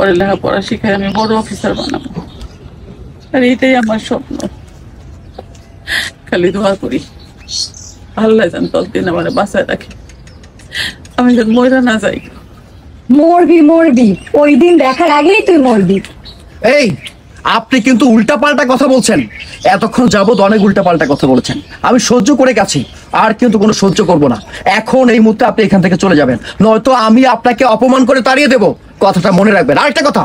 পরে লেখাপড়া শিখাই আমি বড় অফিসার বানাবো, আর এটাই আমার স্বপ্ন। খালি দোয়া করি আল্লাহ যেন ততদিন আমার বাঁচায় রাখে, আমি যেন মরে না যাই। মরবি মরবি, ওই দিন দেখার আগেই তুই মরবি। এই, আপনি কিন্তু উল্টাপাল্টা কথা বলছেন। এতক্ষণ যাবত অনেক উল্টাপাল্টা কথা বলেছেন, আমি সহ্য করে গেছি, আর কিন্তু কোনো সহ্য করব না। এখন এই মুহূর্তে আপনি এখান থেকে চলে যাবেন, নয়তো আমি আপনাকে অপমান করে তাড়িয়ে দেব। কথাটা মনে রাখবেন। আরেকটা কথা,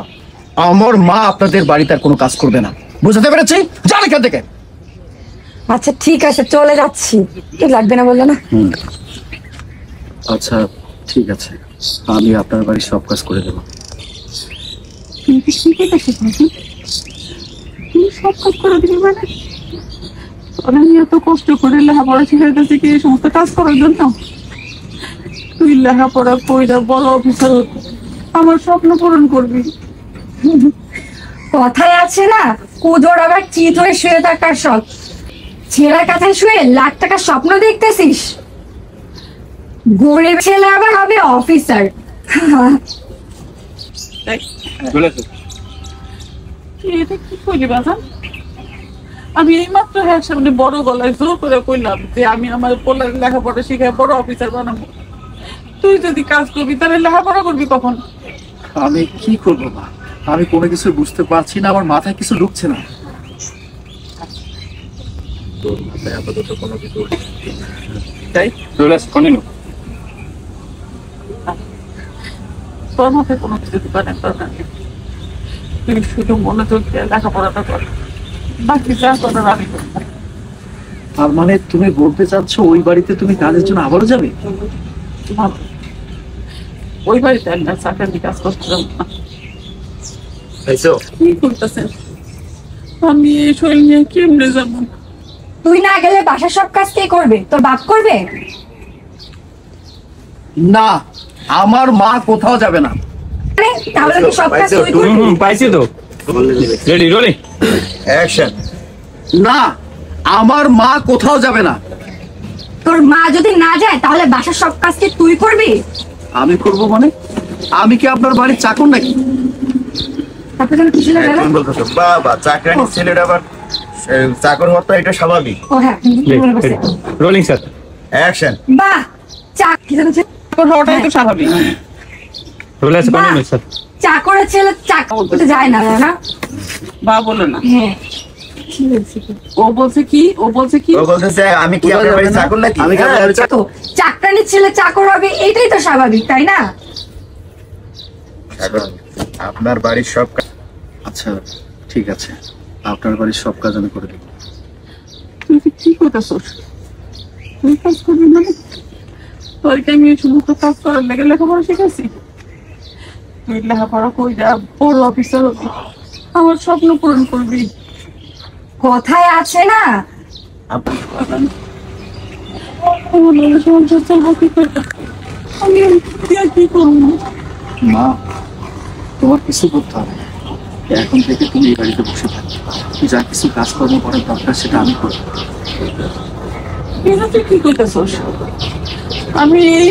আমার মা আপনাদের বাড়িতে আর কোনো কাজ করবে না, বুঝতে পেরেছি? যান এখান থেকে। আচ্ছা ঠিক আছে, চলে যাচ্ছি। কি লাগবে না বললো না? আচ্ছা ঠিক আছে, আমি আপনার বাড়ির সব কাজ করে দেবো। কিন্তু শিখে গেছে তুই সব কাজ করে দিবি মানে? আমি এত কষ্ট করে লেখাপড়া শিখাইতেছি কি এই সমস্ত কাজ করার জন্য? তুই লেখাপড়া কইরা বড় অফিসার হবি, আমার স্বপ্ন পূরণ করবি। কথায় আছে না, কুদোর আবার চিত হয়ে শুয়ে থাকার শখ। ছেলের কাছে শুয়ে লাখ টাকার স্বপ্ন দেখতেছিস? গরিব ছেলে আবার হবে অফিসার। এটা কি করলি বাজান? আমি এইমাত্র হ্যাঁ সামনে বড় গলায় জোর করে কইলাম যে আমি আমার পোলার লেখাপড়া শিখে বড় অফিসার বানাবো। তুই যদি কাজ করবি তাহলে লেখাপড়া করবি কখন? আমি কি করবো মা, আমি কোনো কিছু বুঝতে পারছি না, আমার মাথায় কিছু ঢুকছে না। আপাতত কোনো কিছু তাই তোর মাথায় কোনো কিছু দোকানের দরকার নেই, তুই শুধু মনোযোগ দিয়ে লেখাপড়াটা কর, বাকি যা করার আমি করবো। তার মানে তুমি বলতে চাচ্ছ ওই বাড়িতে তুমি কাজের জন্য আবারও যাবে? ভালো। ওই বাড়িতে আমি আর চাকরি কাজ করতে যাবো না। কি করতেছেন? আমি এই শরীর নিয়ে কেমনে যাবো? তুই না গেলে বাসার সব কাজ কে করবে? তোর বাপ করবে? না, আমার মা কোথাও যাবে না। আরে, তাহলে কি সব কাজ তুই করবি? পাইছি তো। Ready rolling action. না, আমার মা কোথাও যাবে না। তোর মা যদি না যায় তাহলে বাসার সব কাজ কি তুই করবি? আমি করব মানে? আমি কি আপনার বাড়ির চাকর নাকি? তারপরে যেন কিছু না গেল। বাবা চাকরানি ছেলের আবার চাকর হওয়াটা এটা স্বাভাবিক। ও হ্যাঁ, রোলিং স্যার অ্যাকশন। বাহ, কি জানো তোর হওয়াটাই তো স্বাভাবিক। রোল আছে বাহ, কন্টিনিউ স্যার। চাকরের ছেলে চাকর করতে যায় না, না? বা বলে না। হ্যাঁ। ও বলছে কি? ও বলছে কি? ও বলতেছে আমি কি আপনার বাড়ির চাকর নাকি? আমি কি আপনার বাড়ির চাকর? তো চাকরানির ছেলে চাকর হবে, এটাই তো স্বাভাবিক, তাই না? আপনার বাড়ির সব আচ্ছা ঠিক আছে, আপনার বাড়ির সব কাজ আমি করে দেবো। তুই কি করতেছিস? তুই কাজ করবি মানে? তোর কি আমি এই সমস্ত কাজ করার লেগে লেখাপড়া শিখেছি? তুই লেখাপড়া কই যা বড় অফিসার হবি, আমার স্বপ্ন পূরণ করবি। কথায় আছে না, সংসার চলবো কি করে? আমি কি করবো? মা, তোমার কিছু করতে হবে না। এখন থেকে তুমি এই বাড়িতে বসে থাকো, যা কিছু কাজকর্ম করার দরকার সেটা আমি করবো। তুই কি করতেছিস? আমি এই